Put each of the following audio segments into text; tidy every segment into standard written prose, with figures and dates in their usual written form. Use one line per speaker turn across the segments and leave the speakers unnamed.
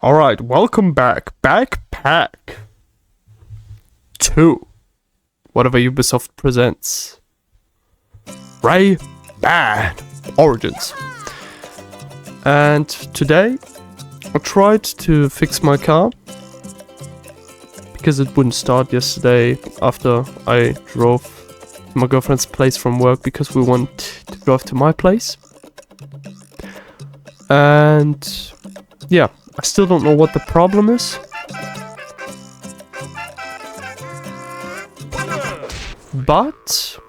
Alright, welcome back. Backpack 2. Whatever Ubisoft presents. Ray-Ban Origins. And today, I tried to fix my car. Because it wouldn't start yesterday after I drove to my girlfriend's place from work because we want to drive to my place. And yeah, I still don't know what the problem is. But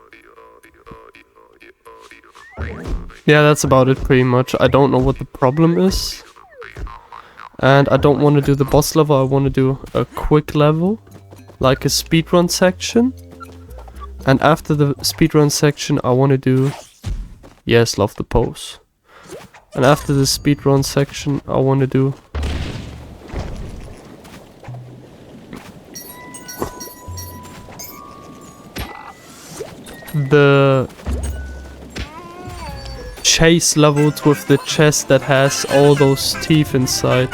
yeah, that's about it pretty much. I don't know what the problem is. And I don't want to do the boss level, I want to do a quick level. Like a speedrun section. And after the speedrun section I want to do... Yes, love the pose. And after the speedrun section I want to do... the chase levels with the chest that has all those teeth inside.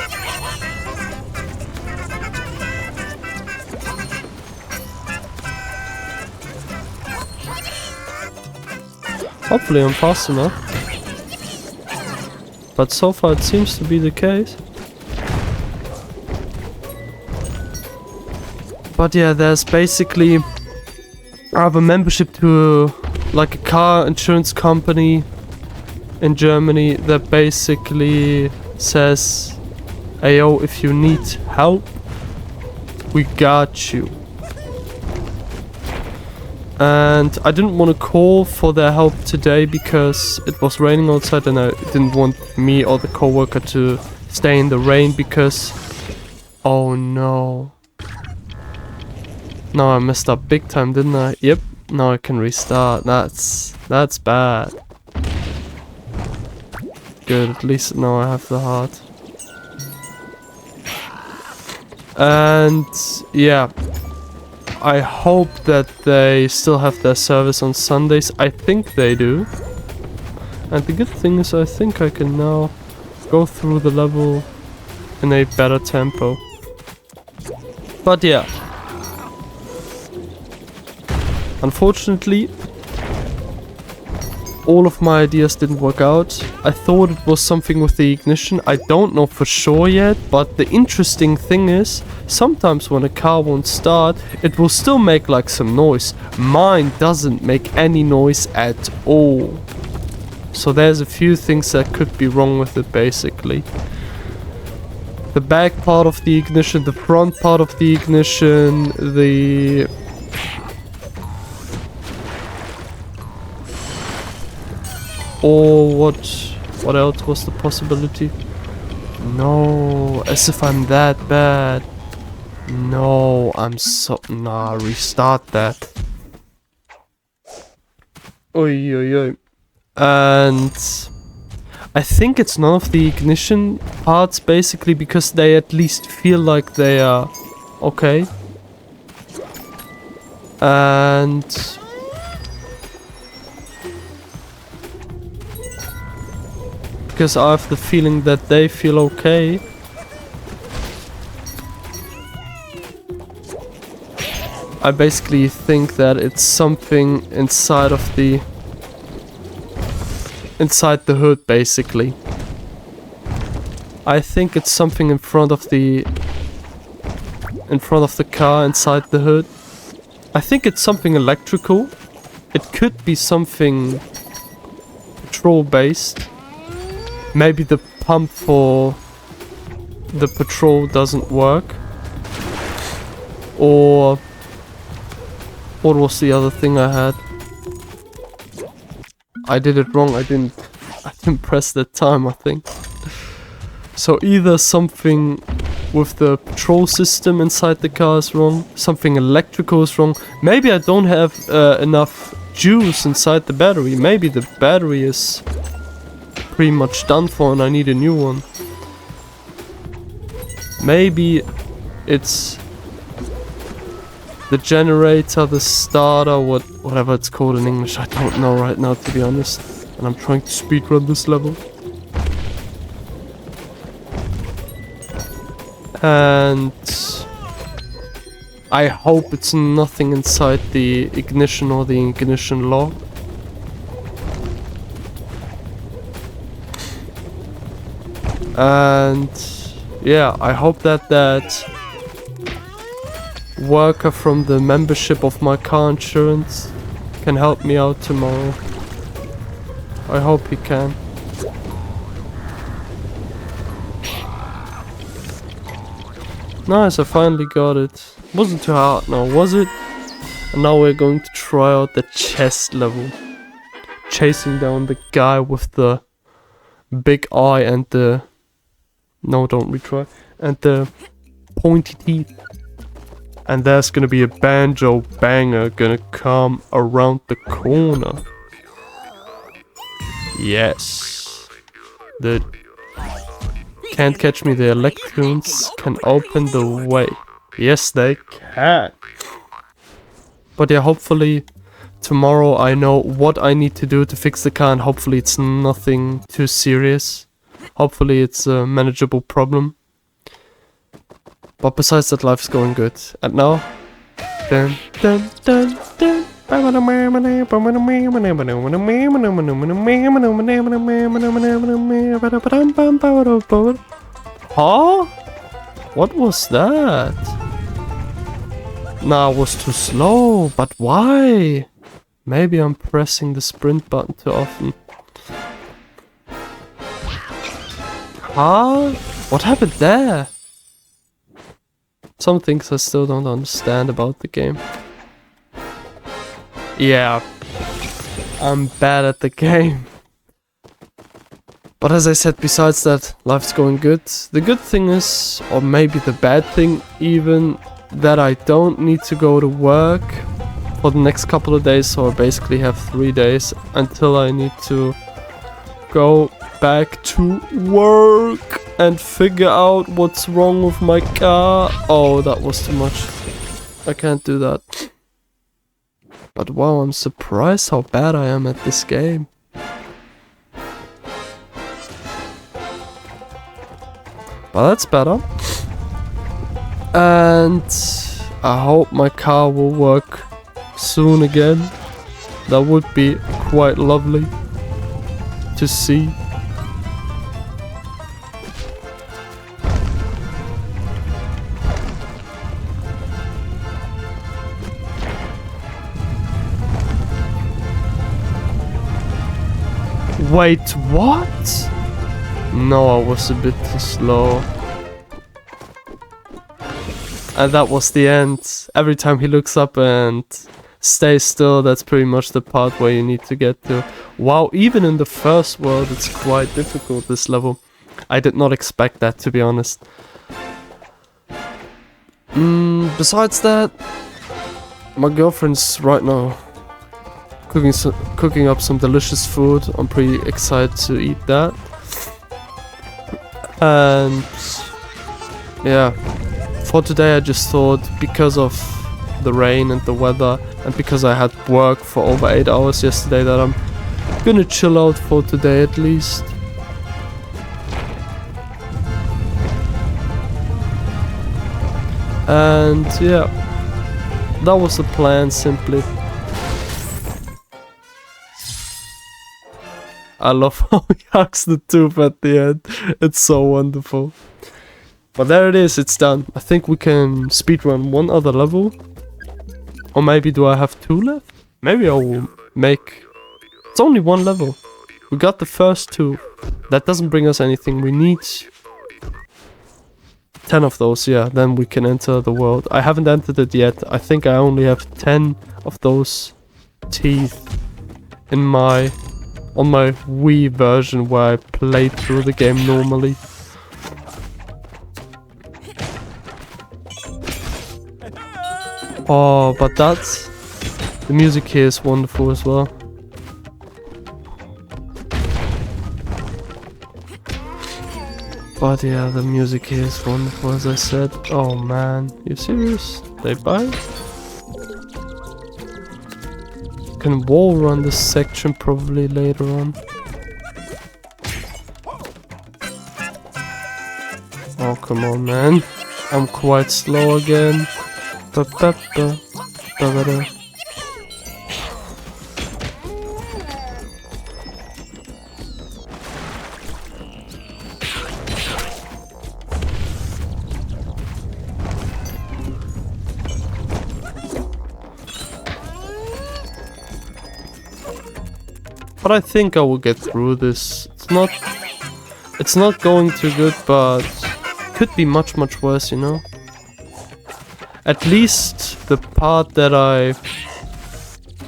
Hopefully I'm fast enough. But so far it seems to be the case. But yeah, there's basically... I have a membership to like a car insurance company in Germany that basically says, "Ayo, if you need help, we got you." And I didn't want to call for their help today because it was raining outside and I didn't want me or the coworker to stay in the rain because... Oh no. No, I messed up big time, didn't I? Yep, now I can restart. That's bad. Good, at least now I have the heart. And yeah, I hope that they still have their service on Sundays. I think they do. And the good thing is I think I can now go through the level in a better tempo. But yeah. Unfortunately, all of my ideas didn't work out. I thought it was something with the ignition. I don't know for sure yet, but the interesting thing is, sometimes when a car won't start, it will still make like some noise. Mine doesn't make any noise at all. So there's a few things that could be wrong with it basically. The back part of the ignition, the front part of the ignition, the... Or what else was the possibility? No, as if I'm that bad. No, I'm so... Nah, restart that. Oi, oi, oi. And I think it's none of the ignition parts basically because they at least feel like they are okay. And... because I have the feeling that they feel okay. I basically think that it's something inside of the... inside the hood basically. I think it's something in front of the... in front of the car inside the hood. I think it's something electrical. It could be something petrol based. Maybe the pump for the petrol doesn't work. Or... what was the other thing I had? I did it wrong, I didn't press that time, I think. So either something with the petrol system inside the car is wrong, something electrical is wrong. Maybe I don't have enough juice inside the battery. Maybe the battery is... pretty much done for and I need a new one. Maybe it's the generator, the starter, whatever it's called in English. I don't know right now to be honest. And I'm trying to speedrun this level. And I hope it's nothing inside the ignition or the ignition lock. And yeah, I hope that that worker from the membership of my car insurance can help me out tomorrow. I hope he can. Nice, I finally got it. Wasn't too hard now, was it? And now we're going to try out the chest level. Chasing down the guy with the big eye and the... No, don't retry. And the pointy teeth. And there's gonna be a banjo banger gonna come around the corner. Yes. The Can't Catch Me, the Electrons can open the way. Yes, they can. But yeah, hopefully tomorrow I know what I need to do to fix the car, and hopefully it's nothing too serious. Hopefully it's a manageable problem. But besides that, life's going good. And now... Dun, dun, dun, dun. Huh? What was that? Nah, I was too slow, but why? Maybe I'm pressing the sprint button too often. Huh? What happened there? Some things I still don't understand about the game. Yeah, I'm bad at the game. But as I said, besides that, life's going good. The good thing is, or maybe the bad thing even, that I don't need to go to work for the next couple of days, so I basically have 3 days until I need to go back to work and figure out what's wrong with my car. Oh, that was too much. I can't do that. But wow, I'm surprised how bad I am at this game. Well, that's better. And I hope my car will work soon again. That would be quite lovely to see. Wait, what? No, I was a bit too slow. And that was the end. Every time he looks up and stays still, that's pretty much the part where you need to get to. Wow, even in the first world, it's quite difficult, this level. I did not expect that, to be honest. Besides that, my girlfriend's right now cooking up some delicious food. I'm pretty excited to eat that. And yeah, for today I just thought, because of the rain and the weather, and because I had work for over 8 hours yesterday, that I'm gonna chill out for today at least. And yeah, that was the plan, simply. I love how he hugs the tooth at the end. It's so wonderful. But there it is, it's done. I think we can speedrun one other level. Or maybe do I have 2 left? Maybe I will make... It's only 1 level. We got the first 2. That doesn't bring us anything. We need 10 of those, yeah. Then we can enter the world. I haven't entered it yet. I think I only have 10 of those teeth in my... on my Wii version where I played through the game normally. Oh, but that's... the music here is wonderful as well. But yeah, the music here is wonderful, as I said. Oh man, you serious? They bite? Can wall run this section probably later on. Oh, come on, man. I'm quite slow again. Ba-ba-ba, ba-ba-da. But I think I will get through this. It's not going too good, but could be much worse, you know? At least the part that I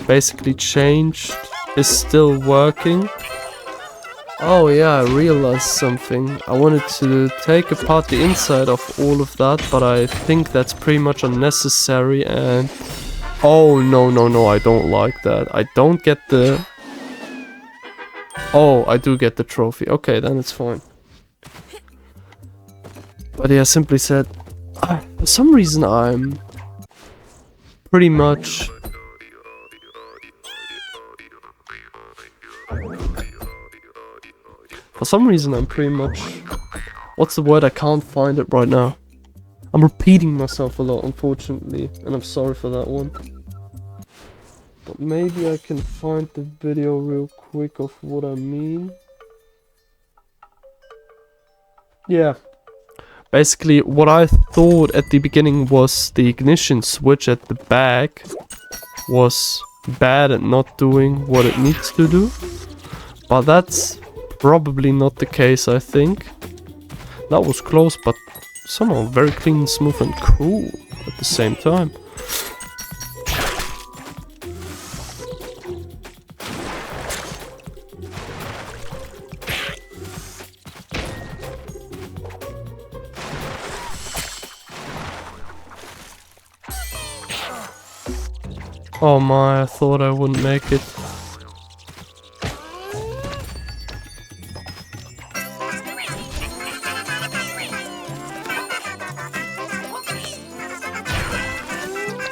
basically changed is still working. Oh yeah, I realized something. I wanted to take apart the inside of all of that, but I think that's pretty much unnecessary and... Oh, no, I don't like that. I don't get the... Oh, I do get the trophy. Okay, then it's fine. But yeah, simply said, for some reason I'm pretty much... For some reason I'm pretty much... What's the word? I can't find it right now. I'm repeating myself a lot, unfortunately, and I'm sorry for that one. But maybe I can find the video real quick of what I mean. Yeah. Basically, what I thought at the beginning was the ignition switch at the back was bad at not doing what it needs to do. But that's probably not the case, I think. That was close, but somehow very clean, smooth and cool at the same time. Oh my, I thought I wouldn't make it.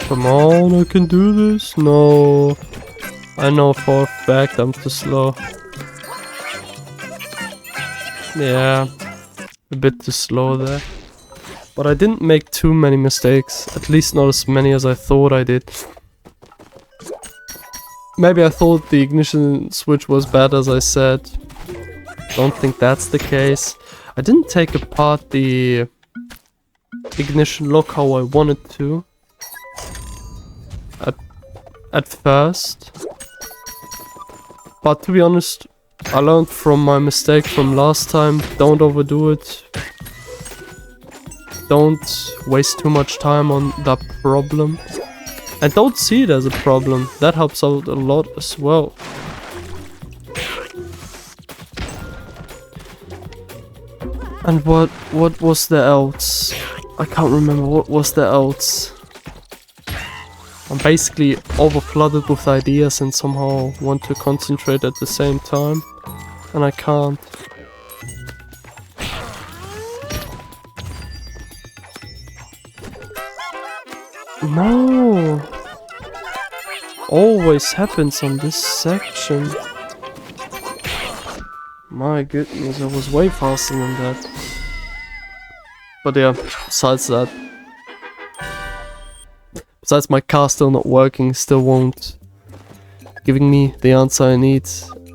Come on, I can do this. No. I know for a fact I'm too slow. Yeah. A bit too slow there. But I didn't make too many mistakes. At least not as many as I thought I did. Maybe I thought the ignition switch was bad, as I said. Don't think that's the case. I didn't take apart the ignition lock how I wanted to. At first. But to be honest, I learned from my mistake from last time. Don't overdo it. Don't waste too much time on that problem. And don't see it as a problem. That helps out a lot as well. And what was there else? I can't remember what was there else. I'm basically overflooded with ideas and somehow want to concentrate at the same time. And I can't. No! Always happens on this section. My goodness, I was way faster than that. But yeah, besides that. Besides my car still not working, still won't giving me the answer I need.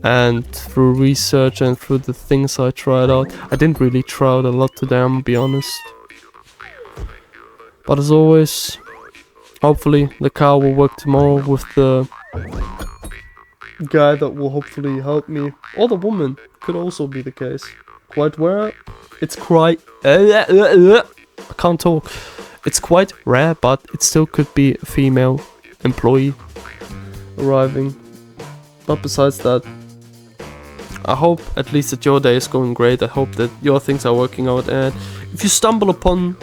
And through research and through the things I tried out, I didn't really try out a lot today, I'm gonna be honest. But as always, hopefully the car will work tomorrow with the guy that will hopefully help me. Or the woman, could also be the case. Quite rare. It's quite... I can't talk. It's quite rare, but it still could be a female employee arriving. But besides that, I hope at least that your day is going great. I hope that your things are working out, and if you stumble upon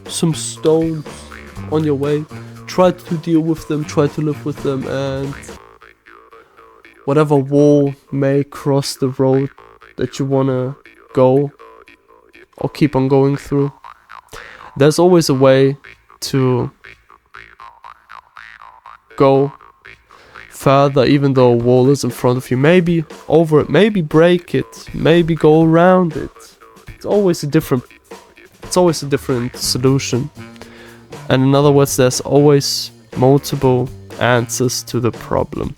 some stones on your way, try to deal with them, try to live with them, and whatever wall may cross the road that you wanna go or keep on going through, there's always a way to go further, even though a wall is in front of you. Maybe over it, maybe break it, maybe go around it. It's always It's always a different solution. And in other words, there's always multiple answers to the problem.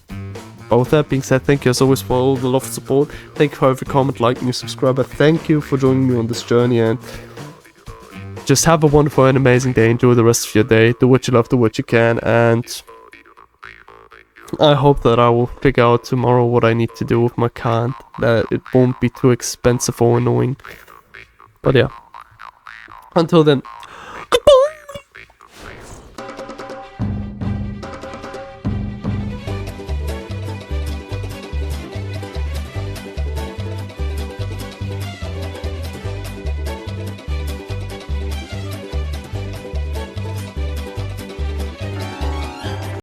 But with that being said, thank you as always for all the love and support. Thank you for every comment, like, new subscriber. Thank you for joining me on this journey, and just have a wonderful and amazing day. Enjoy the rest of your day. Do what you love, do what you can, and I hope that I will figure out tomorrow what I need to do with my car, that it won't be too expensive or annoying. But yeah, until then,